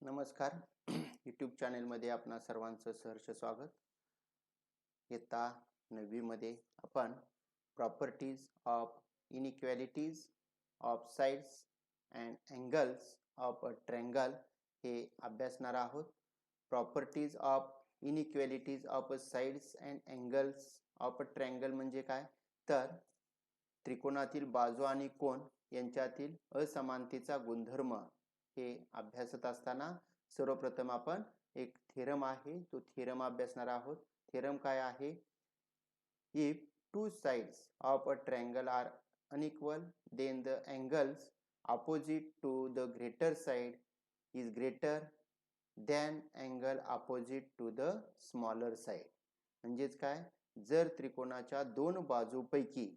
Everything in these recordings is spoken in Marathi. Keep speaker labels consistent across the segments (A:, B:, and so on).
A: नमस्कार. यूट्यूब चॅनेलमध्ये आपणा सर्वांचं सहर्ष स्वागत. इयत्ता 9वी मध्ये आपण properties of inequalities of sides and angles of a triangle हे अभ्यासणार आहोत. Properties of inequalities of a sides and angles of a triangle म्हणजे काय? तर त्रिकोणातील बाजू आणि कोन यांच्यातील असमानतेचा गुणधर्म हे अभ्यासत असताना सर्वप्रथम आपण एक थेरम आहे तो थेरम अभ्यासणार आहोत. थेरम काय आहे? If two sides of a triangle are unequal, then the angles opposite to the greater side is greater than angle opposite to the smaller side. म्हणजेच काय? जर त्रिकोणाच्या दोन बाजूपैकी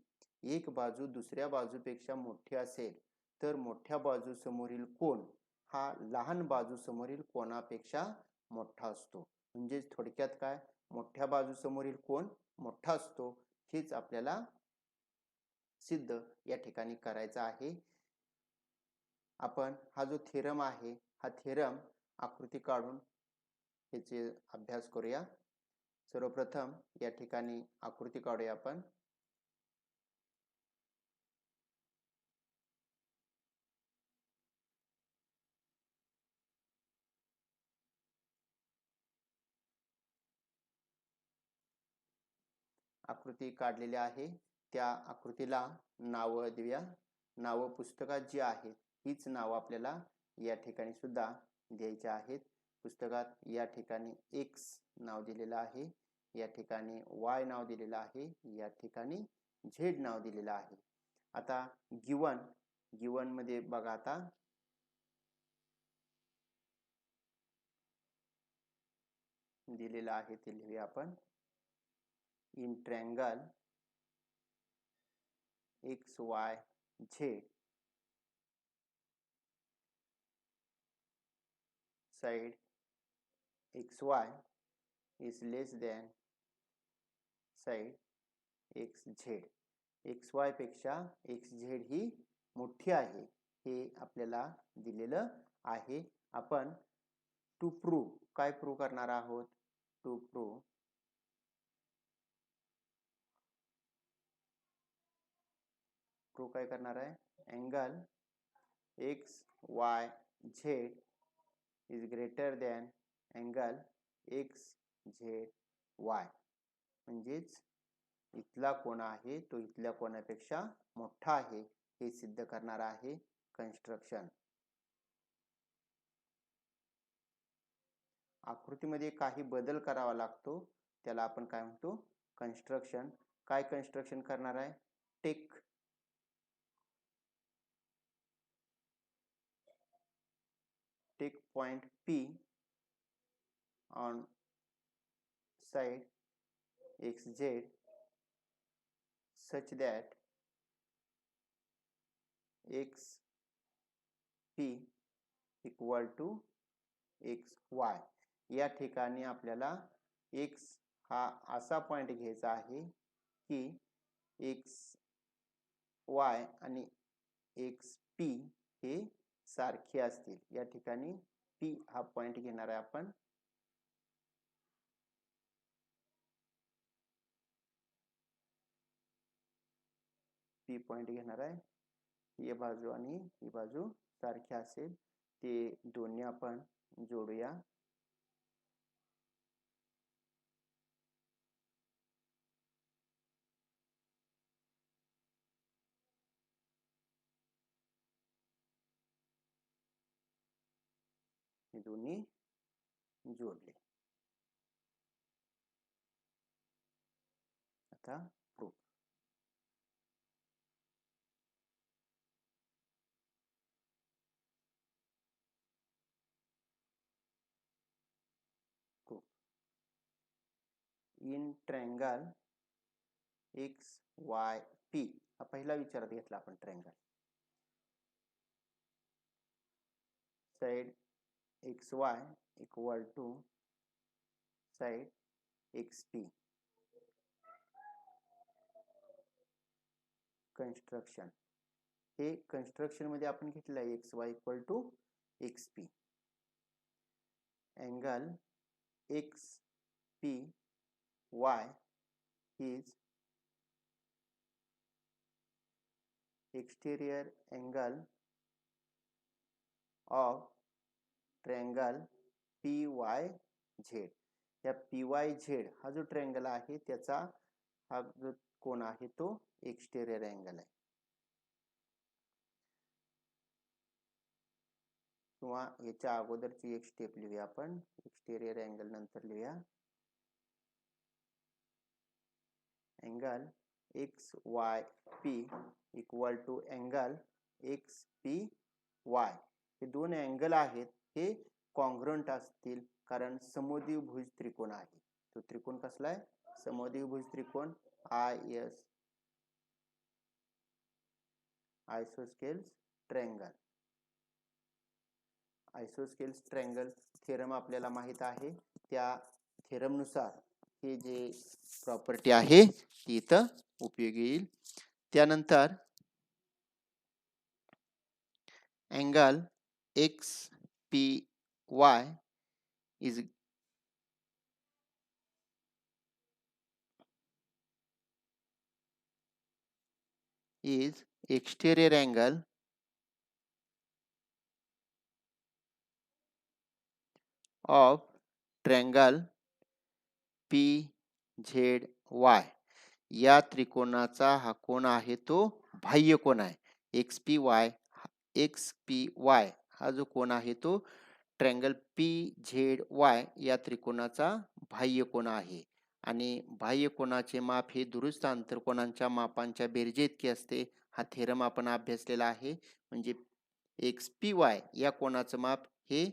A: एक बाजू दुसऱ्या बाजूपेक्षा मोठी असेल तर मोठ्या बाजू समोरील कोन हा लहान बाजू समोरील कोनापेक्षा मोठा असतो. म्हणजे थोडक्यात काय? मोठ्या बाजू समोरील कोन मोठा असतो हेच आपल्याला सिद्ध या ठिकाणी करायचं आहे. आपण हा जो थेरम आहे हा थेरम आकृती काढून याचे अभ्यास करूया. सर्वप्रथम या ठिकाणी आकृती काढूया आपण. आकृती काढलेली आहे. त्या आकृतीला नाव देऊया. नाव पुस्तकात जी आहेत हीच नाव आपल्याला या ठिकाणी सुद्धा द्यायची आहेत. पुस्तकात या ठिकाणी x नाव दिलेलं आहे, या ठिकाणी y नाव दिलेलं आहे, या ठिकाणी z नाव दिलेलं आहे. आता गिवन मध्ये बघा, आता दिलेलं आहे ते लिहूया आपण. In triangle X Y Z side xy is less than side xz. xy पेक्षा xz ही मोठी आहे हे आपल्याला दिलेलं आहे. आपण टू प्रूव्ह काय प्रूव्ह करणार आहोत? टू प्रूव्ह काय करणार आहे? Angle x Y Z is greater than angle x z y. म्हणजेच इथला कोन आहे तो इथल्या कोनापेक्षा मोठा आहे हे सिद्ध करणार आहे कंस्ट्रक्शन. आकृतीमध्ये काही बदल करावा लागतो त्याला आपण काय म्हणतो? कंस्ट्रक्शन. काय कंस्ट्रक्शन करणार आहे? Take point P on side xz such that xp equal to xy. या ठिकाणी आपल्याला x हा असा पॉइंट घ्यायचा आहे की xy आणि xp हे सारखे असतील. या ठिकाणी P हा पॉइंट घेणार आहे आपण. P पॉइंट घेणार आहे. ही बाजू आणि ही बाजू सारखी असेल ते दोन्ही आपण जोडूया. हे दोन्ही जोडले. आता proof. In triangle X Y P हा पहिला विचारात घेतला आपण. Triangle side X Y equal to side X P. Construction हे कंस्ट्रक्शन मध्ये आपण घेतलं आहे X Y equal to X P. angle XPY is exterior angle of triangle PYZ. या PYZ हा जो ट्रायंगल आहे त्याचा हा जो कोन आहे तो एक्सटेरियर अँगल आहे. किंवा याच्या अगोदरची एक स्टेप लिहूया आपण. एक्सटेरियर अँगल नंतर लिहूया. Angle XYP equal to angle XPY. हे दोन अँगल आहेत हे कॉन्ग्रुएंट असतील कारण समद्विभुज त्रिकोण आहे. तो त्रिकोण कसला आहे? समद्विभुज त्रिकोण IS आयसोस्केल्स ट्रायंगल. आयसोस्केल्स ट्रायंगल थेरम आपल्याला माहित आहे. त्या थेरम नुसार हे जे प्रॉपर्टी आहे ती इथं उपयोगी येईल. त्यानंतर angle XPY is exterior angle of triangle PZY. या त्रिकोणाचा हा कोन आहे तो बाह्य कोन आहे. XPY हा जो कोन आहे तो ट्रायंगल PZY या त्रिकोणाचा बाह्य कोन आहे. आणि बाह्य कोनाचे माप हे दुरुस्त आंतरकोनांच्या मापांच्या बेरजेइतके असते. हा थेरम आपण अभ्यासलेला आहे. म्हणजे XPY या कोनाचं माप हे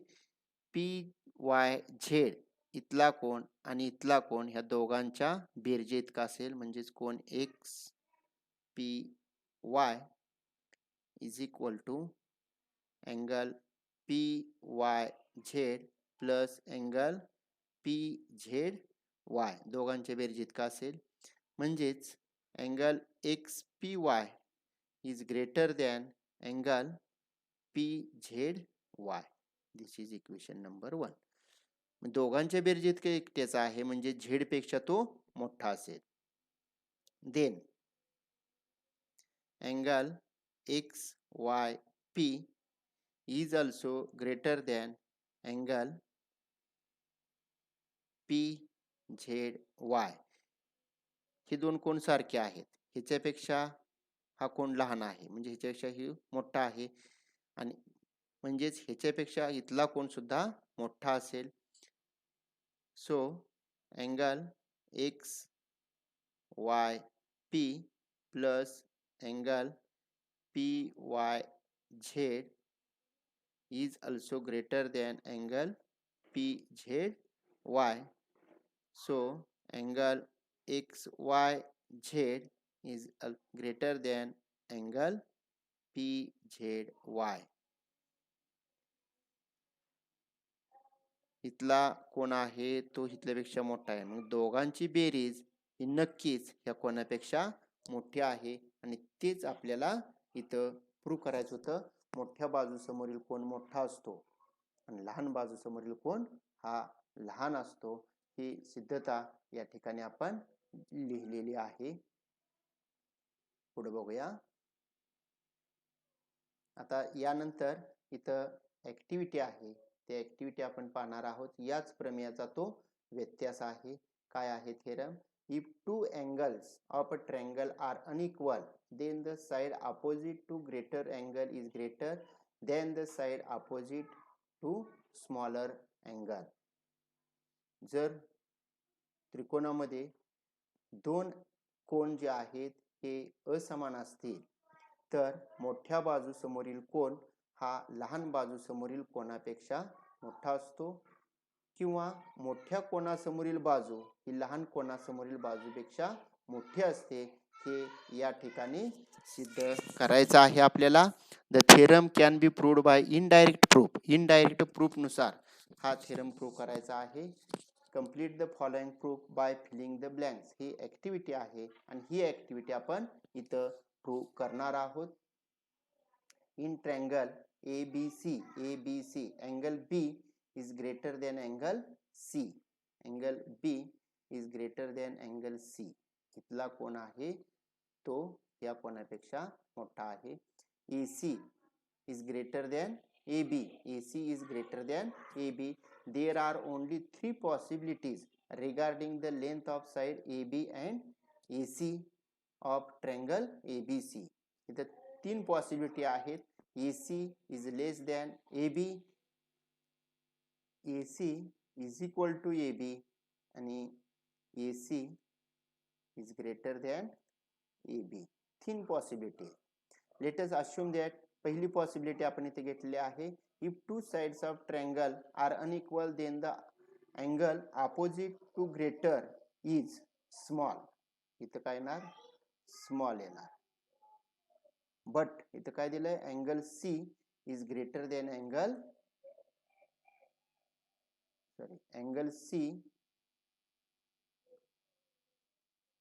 A: PYZ इथला कोन आणि इथला कोन ह्या दोघांच्या बेरजेइतका असेल. म्हणजेच कोन XPY is equal to angle PYZ plus angle PZY दोघांच्या बेरजेइतका असेल. म्हणजेच angle XPY is greater than angle PZY. This is equation number 1. दोघांच्या बेरजेइतका एकट्याचा आहे म्हणजे झेड पेक्षा तो मोठा असेल. Then angle XYP is also greater than angle PZY. हे दोन कोन सारखे आहेत. ह्याच्यापेक्षा हा कोन लहान आहे म्हणजे ह्याच्यापेक्षा ही मोठा आहे आणि म्हणजेच ह्याच्यापेक्षा इथला कोन सुद्धा मोठा असेल. So angle XYP plus angle PYZ is also greater than angle PZY. So angle XYZ is greater than angle PZY. इथला कोन आहे तो इथल्यापेक्षा मोठा आहे. मग दोघांची बेरीज ही नक्कीच या कोनापेक्षा मोठी आहे आणि तेच आपल्याला इथं प्रूव्ह करायचं होतं. मोठ्या बाजूसमोरील कोन मोठा असतो आणि लहान बाजूसमोरील कोन हा लहान असतो. ही सिद्धता या ठिकाणी आपण लिहिलेली आहे. पुढे बघूया. आता यानंतर इथं ऍक्टिव्हिटी आहे. ते ऍक्टिव्हिटी आपण पाहणार आहोत. याच प्रमेयाचा तो व्यत्यास आहे. काय आहे theorem? If two angles of a triangle are unequal, then the side opposite to greater angle is greater than the side opposite to smaller angle. जर त्रिकोणामध्ये दोन कोन जे आहेत हे असमान असतील तर मोठ्या बाजूसमोरील कोन हा लहान बाजूसमोरील कोनापेक्षा मोठा असतो किंवा मोठ्या कोनासमोरील बाजू ही लहान कोनासमोरील बाजूपेक्षा मोठी असते. हे या ठिकाणी सिद्ध करायचं आहे आपल्याला. The theorem can be proved bye indirect proof. Indirect proof नुसार हा थेरम प्रूव्ह करायचा आहे. Complete the following proof bye feeling the blanks. He activity आहे आणि ही ऍक्टिव्हिटी आपण इथं प्रूव्ह करणार आहोत. In triangle ABC angle B is greater than angle C. Angle B is greater than angle C. इथला कोण आहे तो या कोणापेक्षा मोठा आहे. AC is greater than AB. AC is greater than AB. There are only 3 possibilities regarding the length of side AB and AC of triangle ABC. इथं 3 possibility आहेत. AC is less than AB, AC is equal to AB आणि AC is greater than AB. 3 possibility. Let us assume that पहिली possibility आपण इथे घेतलेली आहे. If two sides of triangle are unequal, then the angle opposite to greater is small. इथं काय येणार? Small येणार. But इथं काय दिलंय? Angle C is greater than angle C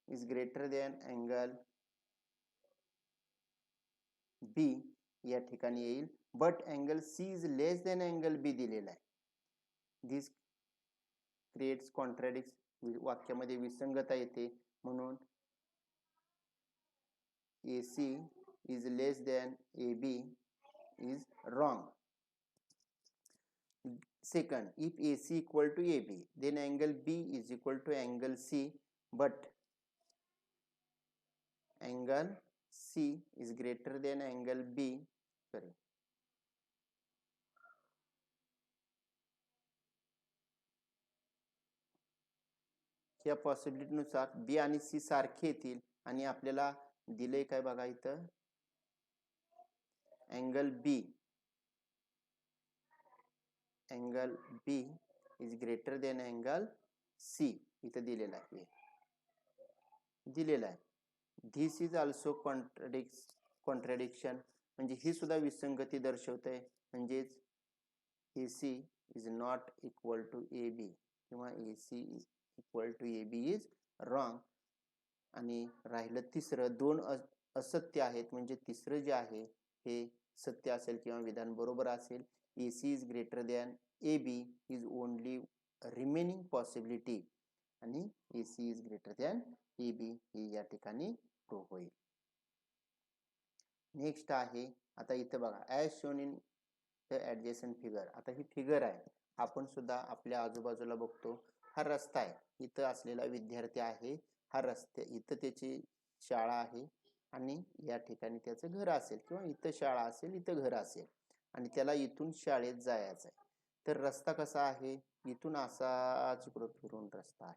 A: is greater than angle B या ठिकाणी येईल. But angle C is less than angle B दिलेला आहे. This creates contradicts. वाक्यामध्ये विसंगता येते म्हणून AC is less than AB is wrong. Second, if AC equal to AB, then angle B is equal to angle C, but angle C is greater than angle B. Sorry. या पॉसिबिलिटी नुसार B आणि C सारखे येतील आणि आपल्याला दिले काय बघा इथं angle B is greater than angle C इथं दिलेला आहे. This is also contradiction म्हणजे ही सुद्धा विसंगती दर्शवते. म्हणजेच AC is not equal to AB किंवा AC equal to AB is wrong. आणि राहिलं तिसरं, 2 असत्य आहेत म्हणजे तिसरं जे आहे हे सत्य असेल किंवा विधान बरोबर असेल. AC is greater than AB is only remaining possibility आणि AC is greater than AB ही या ठिकाणी प्रूव्ह होईल. नेक्स्ट आहे आता इथं बघा as shown in the adjacent figure. आता ही फिगर आहे, आपण सुद्धा आपल्या आजूबाजूला बघतो. हा रस्ता आहे, इथं असलेला विद्यार्थी आहे. हा रस्ते इथं त्याची शाळा आहे आणि या ठिकाणी त्याचं घर असेल किंवा इथं शाळा असेल, इथं घर असेल आणि त्याला इथून शाळेत जायचं आहे. तर रस्ता कसा आहे? इथून असाच इकडं फिरून रस्ता आहे.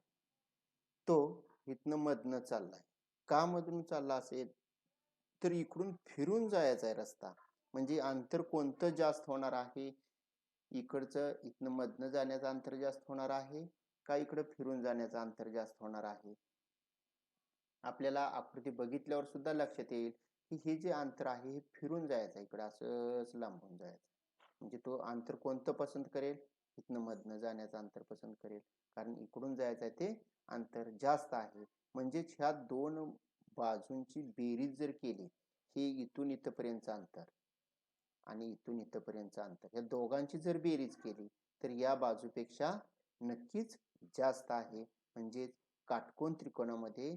A: तो इथनं मधनं चाललाय. का मधून चालला असेल? तर इकडून फिरून जायचा आहे रस्ता. म्हणजे अंतर कोणतं जास्त होणार आहे? इकडचं इथनं मधनं जाण्याचं अंतर जास्त होणार आहे का इकडं फिरून जाण्याचं अंतर जास्त होणार आहे? आपल्याला आकृती बघितल्यावर सुद्धा लक्षात येईल की हे जे अंतर आहे हे फिरून जायचं आहे, इकडं असंच लांबून जायचं. म्हणजे तो अंतर कोणतं पसंत करेल? इथनं मधनं जाण्याचं अंतर पसंत करेल, कारण इकडून जायचं आहे ते अंतर जास्त आहे. म्हणजेच ह्या 2 बाजूंची बेरीज जर केली, हे इथून इथपर्यंतचं अंतर आणि इथून इथपर्यंतचं अंतर, या दोघांची जर बेरीज केली तर या बाजूपेक्षा नक्कीच जास्त आहे. म्हणजे काटकोन त्रिकोणामध्ये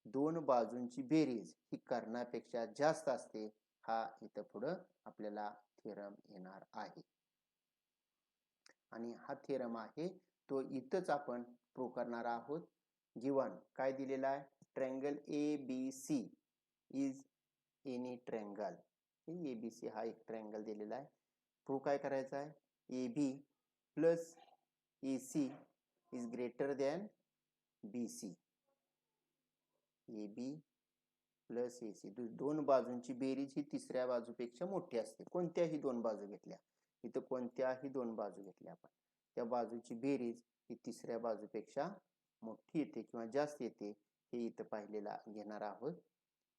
A: 2 बाजूंची बेरीज ही कर्णापेक्षा जास्त असते. हा इथं पुढं आपल्याला थेरम येणार आहे आणि हा थेरम आहे तो इथंच आपण प्रूव्ह करणार आहोत. गिवन काय दिलेला आहे? Triangle ABC is any triangle. ABC हा एक ट्रायंगल दिलेला आहे. प्रूव्ह काय करायचं आहे? AB plus AC is greater than BC. AB plus AC, 2 बाजूंची बेरीज ही तिसऱ्या बाजूपेक्षा मोठी असते. कोणत्याही 2 बाजू घेतल्या, इथं कोणत्याही 2 बाजू घेतल्या आपण, त्या बाजूची बेरीज ही तिसऱ्या बाजूपेक्षा मोठी येते किंवा जास्त येते. हे इथं पाहिलेला घेणार आहोत.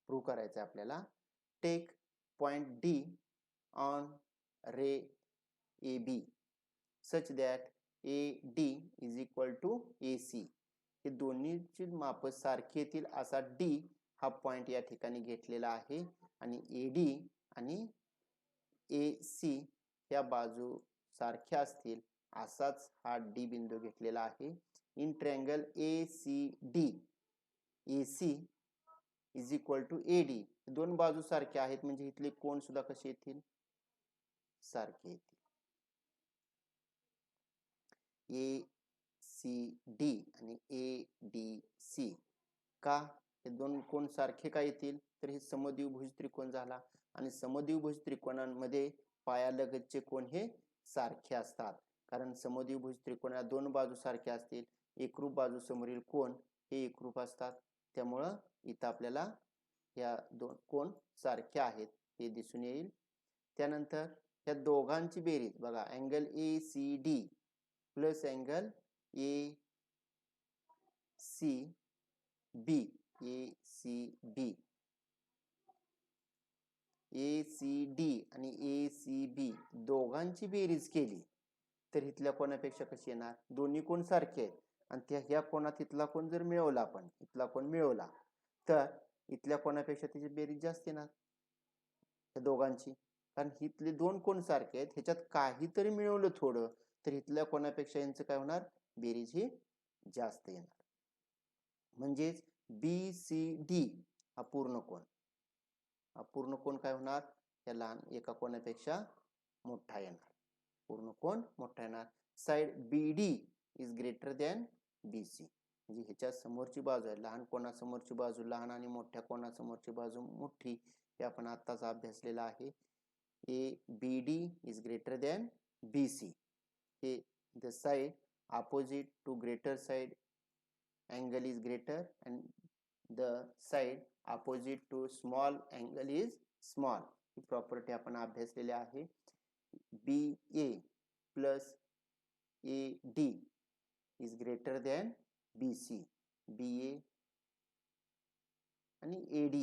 A: प्रूव्ह करायचं आपल्याला. Take point D on ray AB such that AD is equal to AC. हे दोन्हीची माप सारखी येतील असा D हा पॉइंट या ठिकाणी घेतलेला आहे आणि AD आणि AC या बाजू सारख्या असतील असाच हा डी बिंदू घेतलेला आहे. In triangle ACD AC is equal to AD, दोन बाजू सारख्या आहेत म्हणजे इथले कोण सुद्धा कसे येतील, सारखे येतील. ACD आणि ADC का, हे दोन कोण सारखे का येतील, तर हे समद्विभुज त्रिकोण झाला आणि समद्विभुज त्रिकोणांमध्ये पायालगतचे कोण हे सारखे असतात. कारण समद्विभुज त्रिकोणात दोन बाजू सारख्या असतील, एकरूप बाजू समोरील कोण हे एकरूप असतात. त्यामुळं इथं आपल्याला या दोन कोण सारखे आहेत हे दिसून येईल. त्यानंतर या दोघांची बेरीज बघा, angle ACD plus angle ACB आणि ACB दोघांची बेरीज केली तर इथल्या कोणापेक्षा कशी येणार, दोन्ही कोण सारखे आहेत आणि त्या ह्या कोणात इथला कोण जर मिळवला, आपण इथला कोण मिळवला तर इथल्या कोणापेक्षा त्याची बेरीज जास्त येणार त्या दोघांची. कारण इथले दोन कोण सारखे आहेत, ह्याच्यात काहीतरी मिळवलं थोडं तर इथल्या कोणापेक्षा यांचं काय होणार, बेरीज ही जास्त येणार. म्हणजेच BCD हा पूर्ण कोण, हा पूर्ण कोण काय होणार, या लहान एका कोणापेक्षा मोठा येणार, पूर्ण कोण मोठा येणार. Side BD is greater than BC, म्हणजे ह्याच्या समोरची बाजू आहे, लहान कोणासमोरची बाजू लहान आणि मोठ्या कोणासमोरची बाजू मोठी, हे आपण आत्ताच अभ्यासलेलं आहे. ABD is greater than BC, हे the side opposite to greater side angle is greater and the side opposite to small angle is small, he property आपण अभ्यासलेली आहे. BA plus AD is greater than BC, BA आणि AD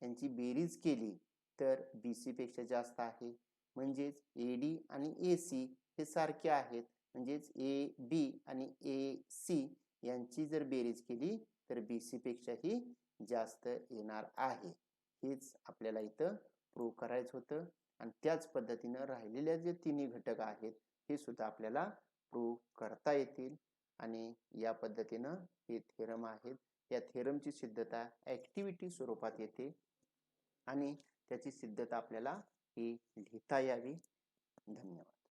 A: यांची बेरीज केली तर BC पेक्षा जास्त आहे. म्हणजेच AD आणि AC हे सारखे आहेत, म्हणजेच AB आणि AC यांची जर बेरीज केली तर BC पेक्षाही जास्त येणार आहे. हेच आपल्याला इथं प्रूव्ह करायचं होतं आणि त्याच पद्धतीनं राहिलेल्या जे तिन्ही घटक आहेत हे सुद्धा आपल्याला प्रूव्ह करता येतील आणि या पद्धतीनं हे थेरम आहेत. या थेरमची सिद्धता ऍक्टिव्हिटी स्वरूपात येते आणि त्याची सिद्धता आपल्याला ही लिहिता यावी. धन्यवाद.